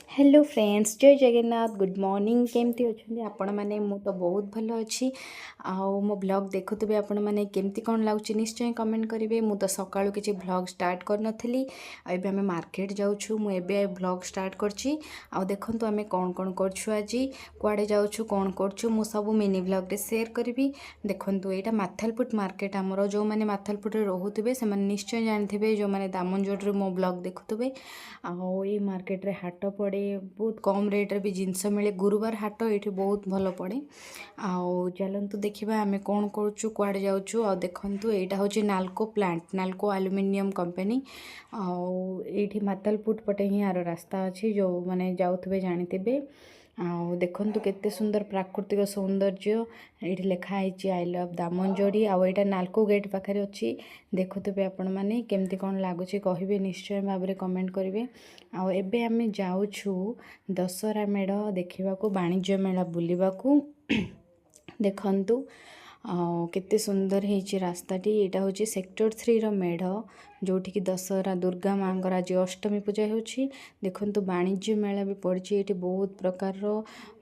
Hello friends जय Jagannath good morning केमती अच्छे आपण मैंने मु तो बहुत भल अच्छी आउ मो ब्लॉग देखुवे आपण मैंने केमती कौन लगुच निश्चय कमेंट करेंगे। मु तो सकाळू किसी ब्लॉग स्टार्ट करनथली एबे आमे मार्केट जाऊछु मु एबे ब्लॉग स्टार्ट करछि। आउ देखंतु आमे कौन कौन करछु आज कुआडे जाऊछु कौन करछु मु सब मिनी ब्लॉग रे शेयर करबी। देखंतु एटा माथलपुट मार्केट हमरो जो माने माथलपुट रे रहुतबे से माने निश्चय जानथिबे जो माने दामनजोड़ रे मो ब्लॉग देखुतबे। आउ ए मार्केट रे हाट पड़े बहुत कम रेट रे भी जिनस मिले गुरुवार हाट ये बहुत भल पड़े। आउ चलतु देखा आम कौन करुचु कुआडे जाऊँ। आ देखु यहाँ हूँ NALCO plant NALCO aluminium company आउ ये मातालपुट पटे ही यार रास्ता अच्छी जो मैंने जाऊे जानते। आउ देखु केते सुंदर प्राकृतिक सौंदर्य ये लिखाई आई लव दामनजोड़ी आउ यहाँ नाल्को गेट पाखे अच्छी देखुवे आपण मैंने केमती कौन लगुच कहे निश्चय भाव में कमेंट करेंगे। आउ एबे आमे जाऊछु दशहरा मेढ़ देखा वाणिज्य मेला बुलवा देखंतु केते सुंदर है रास्ताटी। यहाँ हूँ सेक्टर 3 रो मेढ़ जोठी की दशहरा दुर्गा माँ आज अष्टमी पूजा होछि। देखंतु वाणिज्य मेला भी पड़ी ये बहुत प्रकार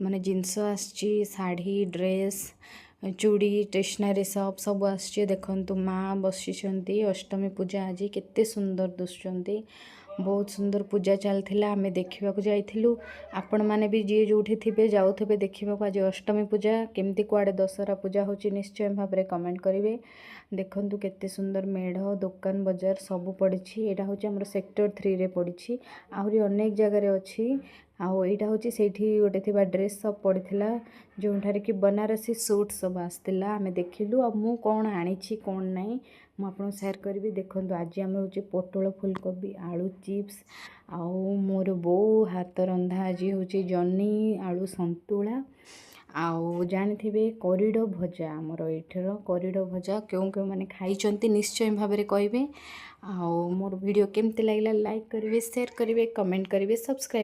माने जिनस आछि शाढ़ी ड्रेस चूड़ी स्टेशनरी शॉप सब आछि। देखंतु माँ बसिछंती अष्टमी पूजा आज केते सुंदर दुसुचंती बहुत सुंदर पूजा चलथिला आमे देखिबा को जाइथिलु। आपण माने भी जे जोठी थिबे जाउथबे देखिबा को आज अष्टमी पूजा केमती कुआडे दशहरा पूजा होची निश्चय भाव में कमेंट करेंगे। देखंतु केते सुंदर मेढ़ दुकान बाजार सब पड़ी। एटा हूँ हमर सेक्टर 3 रे पड़ी आहरी अनेक जगह रे अच्छी। आउ यहाँ हूँ से गोटे थी ड्रेस सब पड़ा जो कि बनारसी सूट सब आसला आम देखिलु। आ मु कौन आनी कौन नाई मुझे सेयार करी। देखो आज आम हूँ पोटल फुलकोबी आलू चिप्स आउ मोर बो हाथ रंधा आज हूँ जन्नी आलू संतुला आउ जानी करिड भजा आमर एठर करिड भजा क्यों क्यों मैंने खाई निश्चय भाव में कहे। आउ मोर वीडियो केमती लगे लाइक करेंगे शेयर करेंगे कमेंट करेंगे सब्सक्राइब।